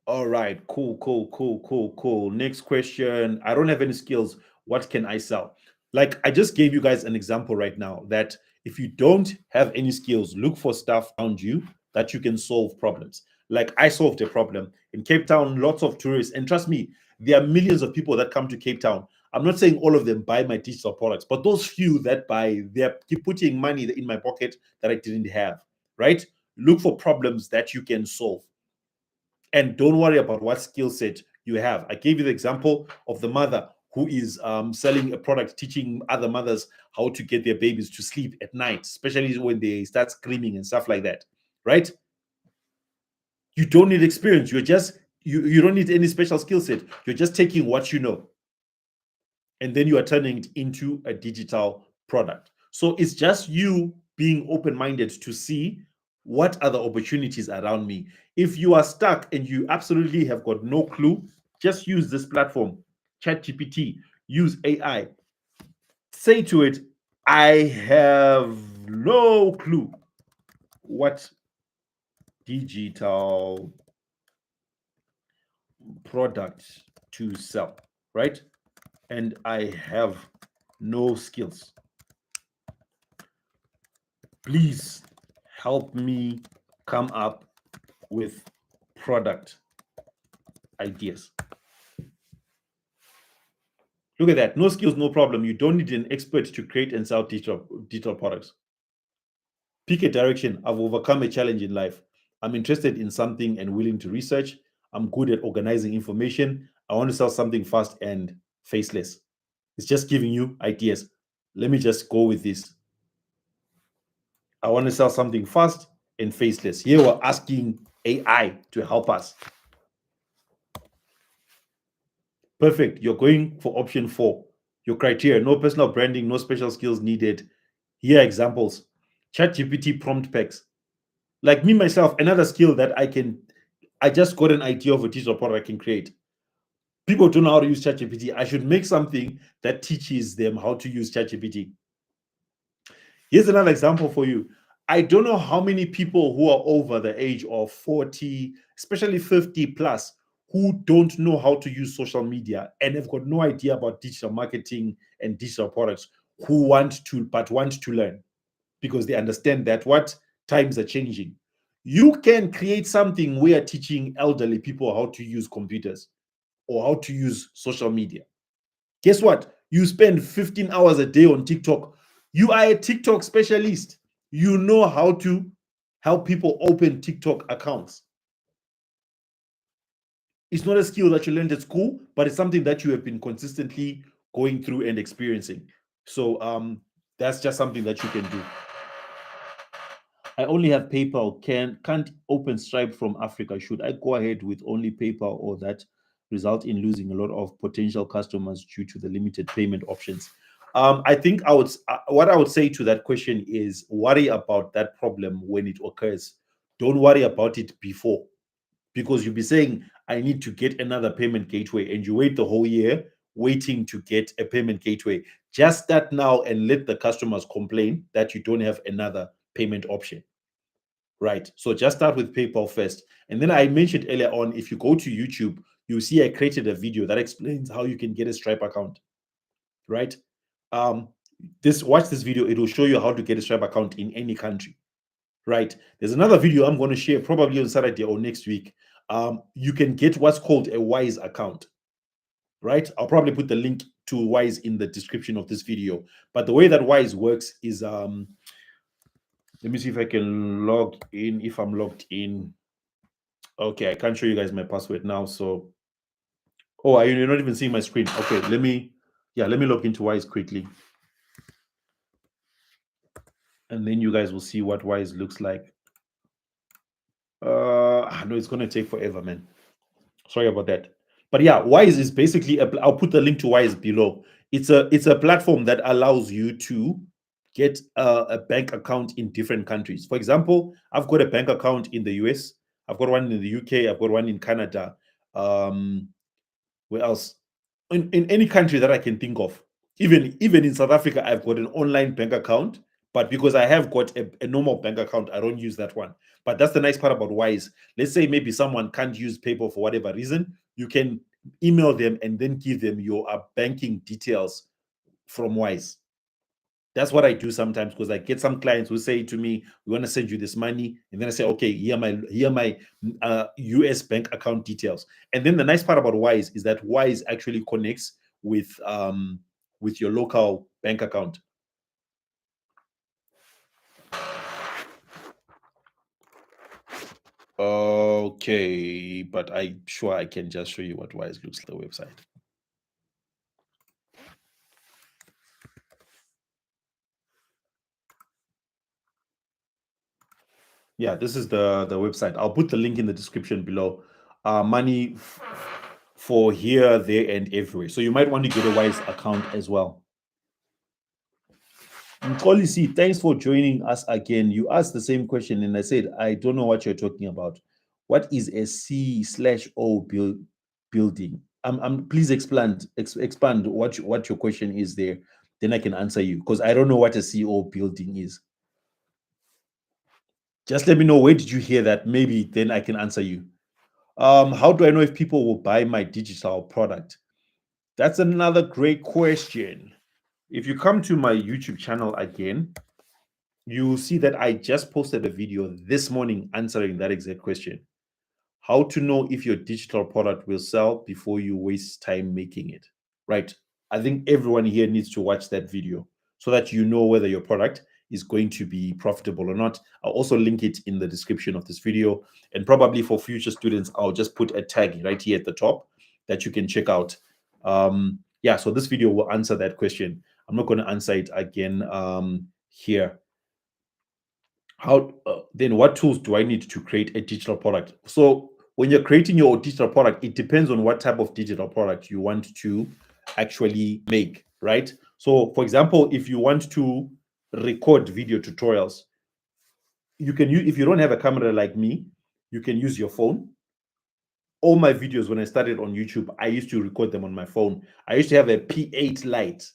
All right, cool. Next question. I don't have any skills. What can I sell? Like I just gave you guys an example right now that if you don't have any skills, look for stuff around you that you can solve problems. Like I solved a problem in Cape Town, lots of tourists, and trust me, there are millions of people that come to Cape Town. I'm not saying all of them buy my digital products, but those few that buy, they're keep putting money in my pocket that I didn't have, right? Look for problems that you can solve and don't worry about what skill set you have. I gave you the example of the mother who is selling a product, teaching other mothers how to get their babies to sleep at night, especially when they start screaming and stuff like that, right? You don't need experience. You're just you don't need any special skill set. You're just taking what you know, and then you are turning it into a digital product. So it's just you being open-minded to see what are the opportunities around me. If you are stuck and you absolutely have got no clue, just use this platform, ChatGPT, use AI. Say to it, I have no clue what digital product to sell, right? And I have no skills. Please help me come up with product ideas. Look at that. No skills, no problem. You don't need an expert to create and sell digital products. Pick a direction. I've overcome a challenge in life. I'm interested in something and willing to research. I'm good at organizing information. I want to sell something fast and faceless. It's just giving you ideas. Let me just go with this. I want to sell something fast and faceless. Here we're asking AI to help us. Perfect. You're going for option 4. Your criteria: no personal branding, no special skills needed. Here are examples: ChatGPT prompt packs. Like me myself, another skill that I just got an idea of a digital product I can create. People don't know how to use ChatGPT. I should make something that teaches them how to use ChatGPT. Here's another example for you. I don't know how many people who are over the age of 40, especially 50 plus, who don't know how to use social media and have got no idea about digital marketing and digital products, who want to learn because they understand that what times are changing. You can create something where teaching elderly people how to use computers or how to use social media. Guess what? You spend 15 hours a day on TikTok. You are a TikTok specialist. You know how to help people open TikTok accounts. It's not a skill that you learned at school, but it's something that you have been consistently going through and experiencing. So that's just something that you can do. I only have PayPal. Can't open Stripe from Africa. Should I go ahead with only PayPal, or that result in losing a lot of potential customers due to the limited payment options? I think what I would say to that question is worry about that problem when it occurs. Don't worry about it before, because you'll be saying, I need to get another payment gateway, and you wait the whole year waiting to get a payment gateway. Just start now and let the customers complain that you don't have another payment option. Right. So just start with PayPal first. And then I mentioned earlier on, if you go to YouTube, you see I created a video that explains how you can get a Stripe account. Right. Um, watch this video, it will show you how to get a Stripe account in any country. Right. There's another video I'm going to share probably on Saturday or next week. You can get what's called a Wise account. Right. I'll probably put the link to Wise in the description of this video. But the way that Wise works is let me see if I can log in. If I'm logged in. Okay, I can't show you guys my password now. So, oh, you're not even seeing my screen. Okay, let me log into Wise quickly. And then you guys will see what Wise looks like. No, it's going to take forever, man. Sorry about that. But yeah, Wise is basically, I'll put the link to Wise below. It's a platform that allows you to get a bank account in different countries. For example, I've got a bank account in the US. I've got one in the UK. I've got one in Canada. Where else? in any country that I can think of. Even in South Africa, I've got an online bank account, but because I have got a normal bank account, I don't use that one. But that's the nice part about Wise. Let's say maybe someone can't use PayPal for whatever reason, you can email them and then give them your banking details from Wise. That's what I do sometimes because I get some clients who say to me, "We want to send you this money," and then I say, "Okay, here my US bank account details." And then the nice part about Wise is that Wise actually connects with your local bank account. Okay, but I'm sure I can just show you what Wise looks like, the website. Yeah, this is the website. I'll put the link in the description below. Money for here, there, and everywhere. So you might want to get a Wise account as well. Policy, thanks for joining us again. You asked the same question, and I said, I don't know what you're talking about. What is a C/O building? Please expand what your question is there. Then I can answer you because I don't know what a CO building is. Just let me know, where did you hear that? Maybe then I can answer you. How do I know if people will buy my digital product? That's another great question. If you come to my YouTube channel again, you'll see that I just posted a video this morning answering that exact question. How to know if your digital product will sell before you waste time making it. Right. I think everyone here needs to watch that video so that you know whether your product is going to be profitable or not. I'll also link it in the description of this video. And probably for future students, I'll just put a tag right here at the top that you can check out. Yeah, so this video will answer that question. I'm not going to answer it again here. How then what tools do I need to create a digital product? So when you're creating your digital product, it depends on what type of digital product you want to actually make, right? So for example, if you want to record video tutorials, you can use, if you don't have a camera like me, you can use your phone. All my videos when I started on YouTube, I used to record them on my phone. I used to have a P8 Lite.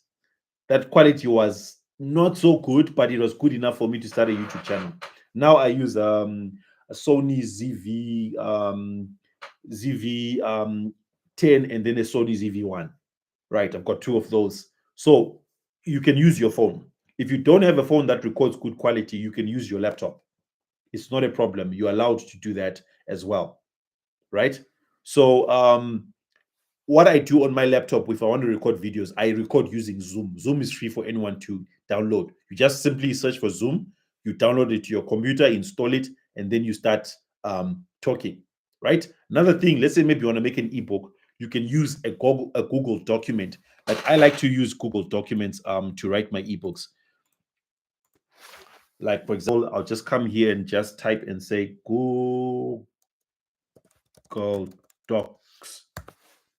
That quality was not so good, but it was good enough for me to start a YouTube channel. Now I use a Sony ZV 10 and then a Sony ZV-1. Right, I've got two of those. So you can use your phone. If you don't have a phone that records good quality, you can use your laptop. It's not a problem. You're allowed to do that as well. Right? So what I do on my laptop, if I want to record videos, I record using Zoom. Zoom is free for anyone to download. You just simply search for Zoom, you download it to your computer, install it, and then you start talking, right? Another thing, let's say maybe you want to make an ebook, you can use a Google document. Like I like to use Google Documents to write my ebooks. Like for example, I'll just come here and just type and say Google Docs,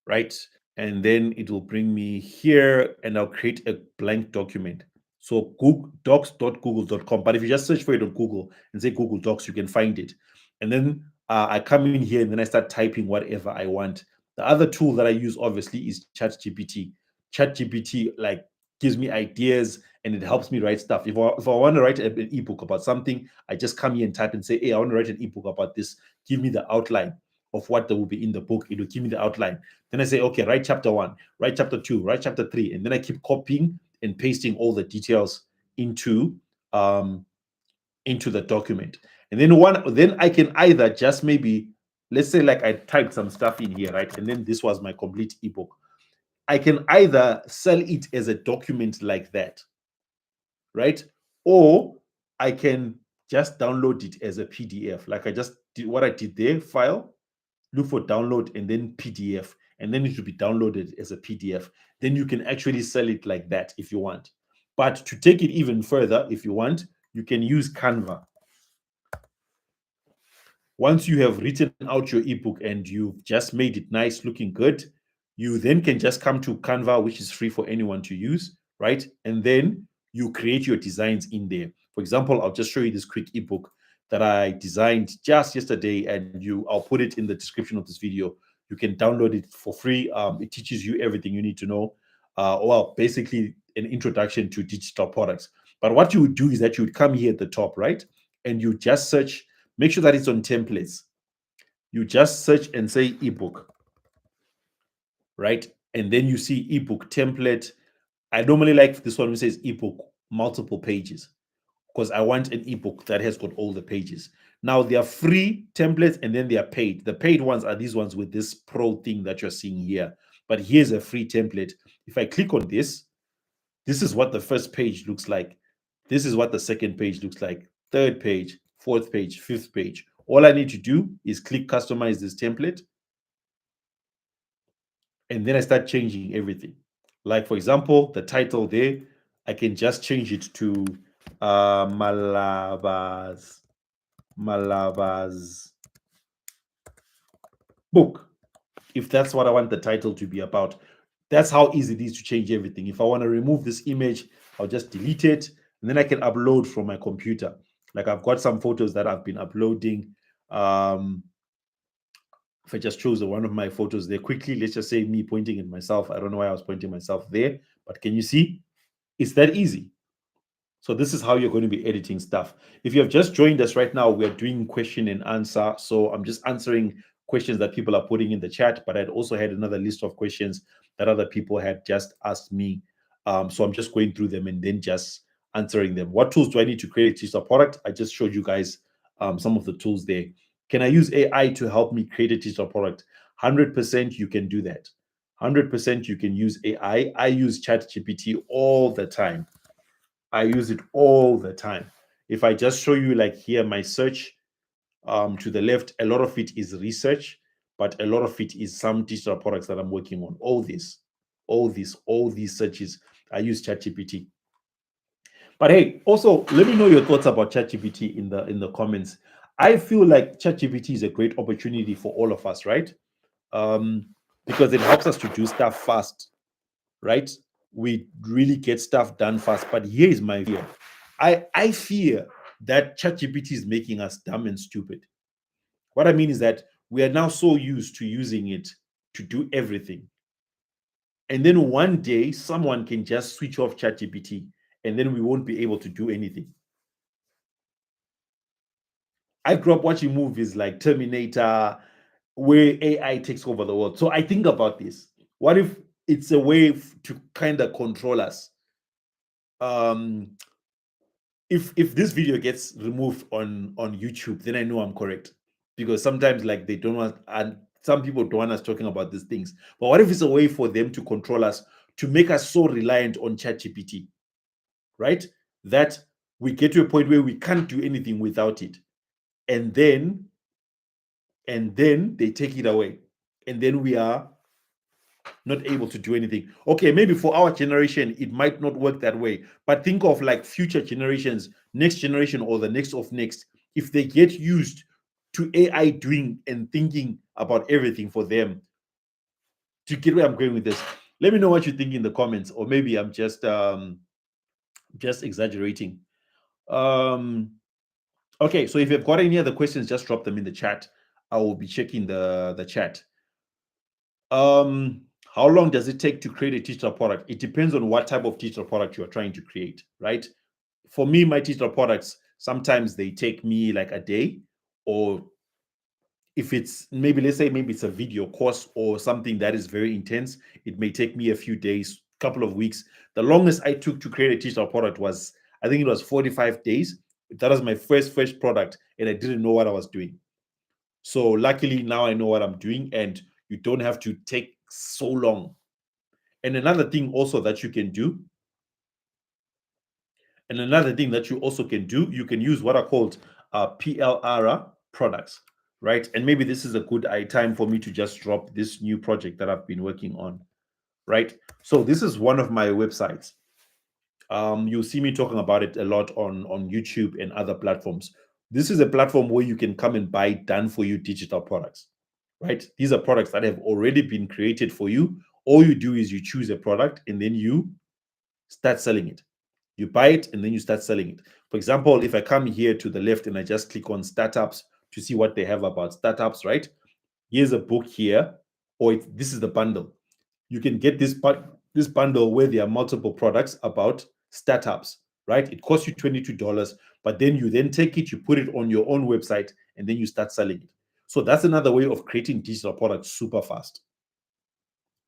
right? And then it will bring me here and I'll create a blank document. So Google docs.google.com. But if you just search for it on Google and say Google Docs, you can find it. And then I come in here and then I start typing whatever I want. The other tool that I use obviously is ChatGPT. ChatGPT like gives me ideas and it helps me write stuff. If I want to write an ebook about something, I just come here and type and say, hey, I want to write an ebook about this. Give me the outline of what there will be in the book. It will give me the outline. Then I say, okay, write chapter 1, write chapter 2, write chapter 3, and then I keep copying and pasting all the details into the document. And then I can either just maybe, let's say like I typed some stuff in here, right? And then this was my complete ebook. I can either sell it as a document like that, right? Or I can just download it as a PDF. Like I just did what I did there, file, look for download and then PDF, and then it will be downloaded as a PDF. Then you can actually sell it like that if you want. But to take it even further, if you want, you can use Canva. Once you have written out your ebook and you've just made it nice, looking good, you then can just come to Canva, which is free for anyone to use, right? And then you create your designs in there. For example, I'll just show you this quick ebook that I designed just yesterday, and I'll put it in the description of this video. You can download it for free. It teaches you everything you need to know. Well, basically an introduction to digital products. But what you would do is that you would come here at the top, right? And you just search, make sure that it's on templates. You just search and say ebook, right? And then you see ebook template. I normally like this one which says ebook multiple pages because I want an ebook that has got all the pages. Now, there are free templates and then they are paid. The paid ones are these ones with this pro thing that you're seeing here. But here's a free template. If I click on this, this is what the first page looks like. This is what the second page looks like. Third page, fourth page, fifth page. All I need to do is click customize this template. And then I start changing everything. Like, for example, the title there, I can just change it to Malabas book, if that's what I want the title to be about. That's how easy it is to change everything. If I want to remove this image, I'll just delete it, and then I can upload from my computer. Like I've got some photos that I've been uploading. If I just chose one of my photos there quickly, let's just say me pointing at myself. I don't know why I was pointing myself there, but can you see? It's that easy. So this is how you're going to be editing stuff. If you have just joined us right now, we're doing question and answer. So I'm just answering questions that people are putting in the chat, but I'd also had another list of questions that other people had just asked me. So I'm just going through them and then just answering them. What tools do I need to create a digital product? I just showed you guys some of the tools there. Can I use AI to help me create a digital product? 100% you can do that. 100% you can use AI. I use ChatGPT all the time. I use it all the time. If I just show you like here, my search to the left, a lot of it is research, but a lot of it is some digital products that I'm working on. All these searches, I use ChatGPT. But hey, also let me know your thoughts about ChatGPT in the comments. I feel like ChatGPT is a great opportunity for all of us, right? Because it helps us to do stuff fast, right? We really get stuff done fast. But here is my fear. I fear that ChatGPT is making us dumb and stupid. What I mean is that we are now so used to using it to do everything. And then one day someone can just switch off ChatGPT and then we won't be able to do anything. I grew up watching movies like Terminator, where AI takes over the world. So I think about this. What if it's a way to kind of control us? Um, if this video gets removed on YouTube, then I know I'm correct, because sometimes like they don't want, and some people don't want us talking about these things. But what if it's a way for them to control us, to make us so reliant on ChatGPT, right? That we get to a point where we can't do anything without it, and then they take it away, and then we are not able to do anything. Okay, maybe for our generation, it might not work that way. But think of like future generations, next generation or the next of next, if they get used to AI doing and thinking about everything for them. To get where I'm going with this, let me know what you think in the comments, or maybe I'm just exaggerating. Okay, so if you've got any other questions, just drop them in the chat. I will be checking the chat. How long does it take to create a digital product? It depends on what type of digital product you are trying to create, right? For me, my digital products, sometimes they take me like a day, or if it's maybe, let's say maybe it's a video course or something that is very intense, it may take me a few days, couple of weeks. The longest I took to create a digital product was, I think it was 45 days. That was my first product, and I didn't know what I was doing. So luckily now I know what I'm doing, and you don't have to take so long. And another thing also that you can do, you can use what are called PLR products, right? And maybe this is a good time for me to just drop this new project that I've been working on, right? So this is one of my websites. You'll see me talking about it a lot on YouTube and other platforms. This is a platform where you can come and buy done for you digital products, right? These are products that have already been created for you. All you do is you choose a product and then you start selling it. You buy it and then you start selling it. For example, if I come here to the left and I just click on startups to see what they have about startups, right? Here's a book here. or this is the bundle. You can get this bundle where there are multiple products about startups, right? It costs you $22, but then you then take it, you put it on your own website, and then you start selling it. So that's another way of creating digital products super fast,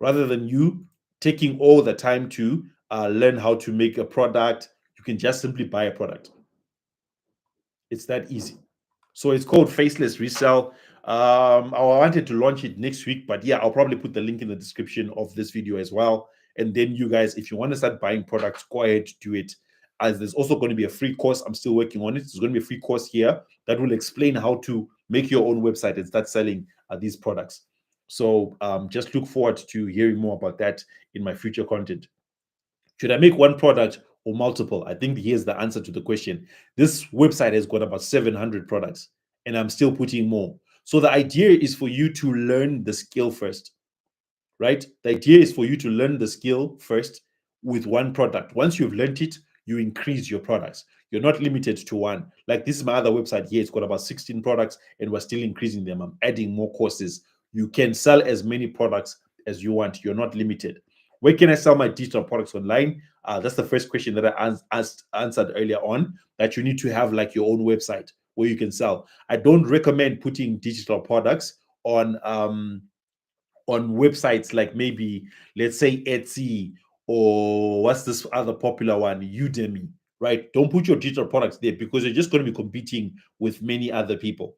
rather than you taking all the time to learn how to make a product. You can just simply buy a product. It's that easy. So it's called Faceless Resell. I wanted to launch it next week, but yeah, I'll probably put the link in the description of this video as well. And then you guys, if you want to start buying products, go ahead, do it. As there's also going to be a free course. I'm still working on it. There's going to be a free course here that will explain how to make your own website and start selling these products. So just look forward to hearing more about that in my future content. Should I make one product or multiple? I think here's the answer to the question. This website has got about 700 products, and I'm still putting more. So the idea is for you to learn the skill first, right? The idea is for you to learn the skill first with one product. Once you've learned it, you increase your products. You're not limited to one. Like this is my other website here. It's got about 16 products, and we're still increasing them. I'm adding more courses. You can sell as many products as you want. You're not limited. Where can I sell my digital products online? That's the first question that I answered earlier on, that you need to have like your own website where you can sell. I don't recommend putting digital products on websites like maybe, let's say, Etsy, or what's this other popular one, Udemy, right? Don't put your digital products there because you're just going to be competing with many other people.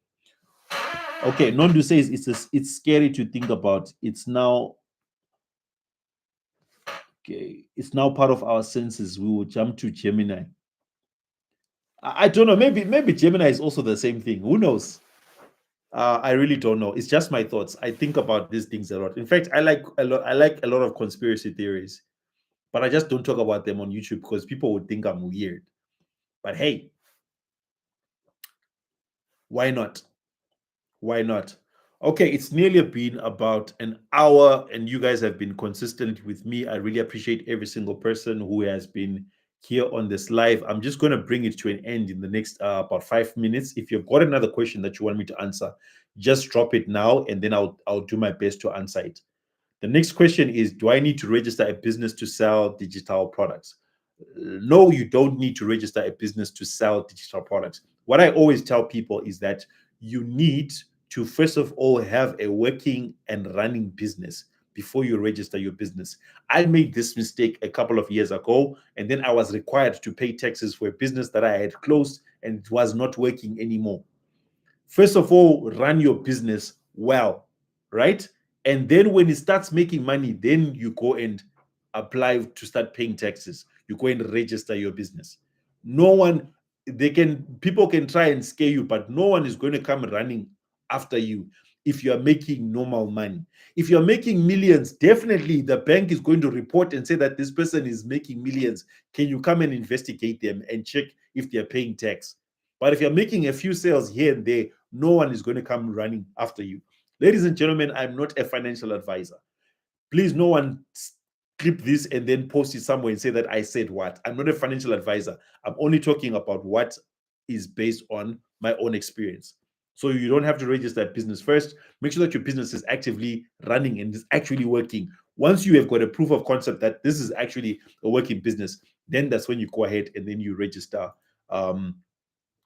Okay, Nondu says it's scary to think about. It's now okay. It's now part of our senses. We will jump to Gemini. I don't know. Maybe Gemini is also the same thing. Who knows? I really don't know. It's just my thoughts. I think about these things a lot. In fact, I like a lot. I like a lot of conspiracy theories, but I just don't talk about them on YouTube because people would think I'm weird. But hey, why not? Why not? Okay, it's nearly been about an hour, and you guys have been consistent with me. I really appreciate every single person who has been here on this live. I'm just going to bring it to an end in the next about 5 minutes. If you've got another question that you want me to answer, just drop it now, and then I'll do my best to answer it. The next question is, do I need to register a business to sell digital products? No, you don't need to register a business to sell digital products. What I always tell people is that you need to, first of all, have a working and running business before you register your business. I made this mistake a couple of years ago, and then I was required to pay taxes for a business that I had closed and it was not working anymore. First of all, run your business well, right? And then when it starts making money, then you go and apply to start paying taxes. You go and register your business. No one, people can try and scare you, but no one is going to come running after you if you are making normal money. If you're making millions, definitely the bank is going to report and say that this person is making millions. Can you come and investigate them and check if they're paying tax? But if you're making a few sales here and there, no one is going to come running after you. Ladies and gentlemen, I'm not a financial advisor. Please, no one clip this and then post it somewhere and say that I said what. I'm not a financial advisor. I'm only talking about what is based on my own experience. So you don't have to register a business first. Make sure that your business is actively running and is actually working. Once you have got a proof of concept that this is actually a working business, then that's when you go ahead and then you register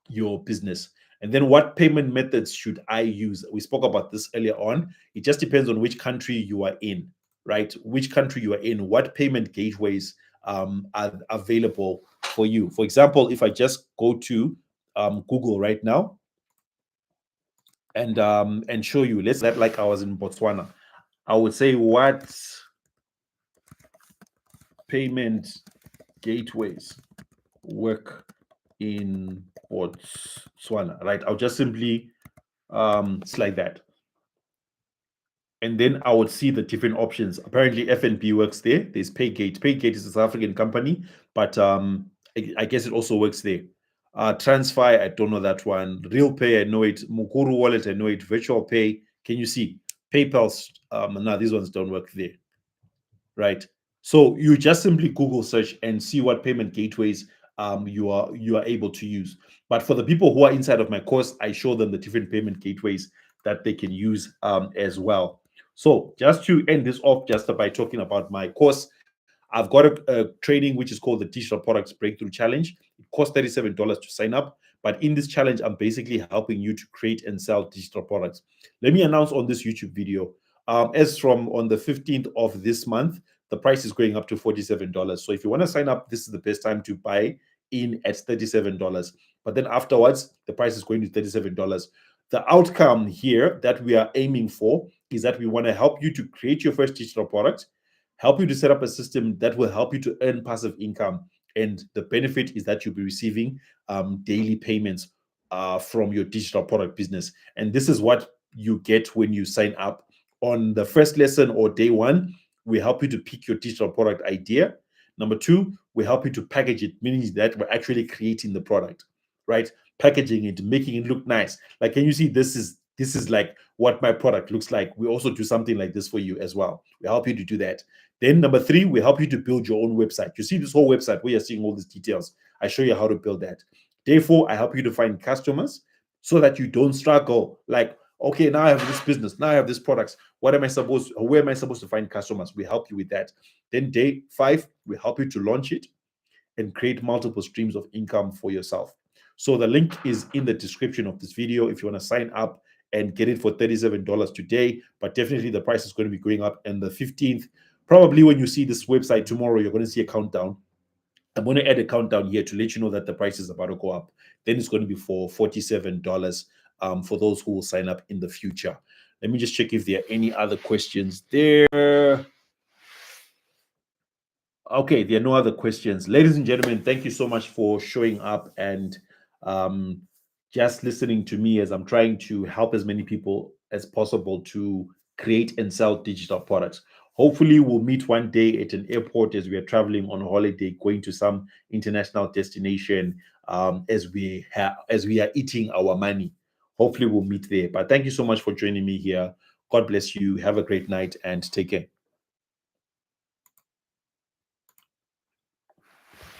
your business. And then what payment methods should I use? We spoke about this earlier on. It just depends on which country you are in, right? Which country you are in, what payment gateways are available for you. For example, if I just go to Google right now and show you, let's that like I was in Botswana, I would say what payment gateways work in Botswana, right? I'll just simply slide that. And then I would see the different options. Apparently, FNB works there. There's Paygate. Paygate is a South African company, but I guess it also works there. Transfi, I don't know that one. Real Pay, I know it. Mukuru Wallet, I know it. Virtual Pay, can you see? PayPal's, no, these ones don't work there, right? So you just simply Google search and see what payment gateways you are able to use. But for the people who are inside of my course, I show them the different payment gateways that they can use as well. So just to end this off, just by talking about my course, I've got a training which is called the Digital Products Breakthrough Challenge. It costs $37 to sign up. But in this challenge, I'm basically helping you to create and sell digital products. Let me announce on this YouTube video, as from on the 15th of this month, the price is going up to $47. So if you want to sign up, this is the best time to buy in at $37. But then afterwards, the price is going to $37. The outcome here that we are aiming for is that we want to help you to create your first digital product, help you to set up a system that will help you to earn passive income. And the benefit is that you'll be receiving daily payments from your digital product business. And this is what you get when you sign up. On the first lesson or day one, we help you to pick your digital product idea. Number two, we help you to package it, meaning that we're actually creating the product, right? Packaging it, making it look nice. Like, can you see this is like what my product looks like? We also do something like this for you as well. We help you to do that. Then number three, we help you to build your own website. You see this whole website where you're seeing all these details. I show you how to build that. Day four, I help you to find customers so that you don't struggle. Like, okay, now I have this business, now I have this products. Where am I supposed to find customers? We help you with that. Then day five, we help you to launch it and create multiple streams of income for yourself. So the link is in the description of this video if you want to sign up and get it for $37 today. But definitely the price is going to be going up. And the 15th, probably when you see this website tomorrow, you're going to see a countdown. I'm going to add a countdown here to let you know that the price is about to go up. Then it's going to be for $47 for those who will sign up in the future. Let me just check if there are any other questions there. Okay, there are no other questions. Ladies and gentlemen, thank you so much for showing up and just listening to me as I'm trying to help as many people as possible to create and sell digital products. Hopefully, we'll meet one day at an airport as we are traveling on holiday, going to some international destination as we are eating our money. Hopefully, we'll meet there. But thank you so much for joining me here. God bless you. Have a great night and take care.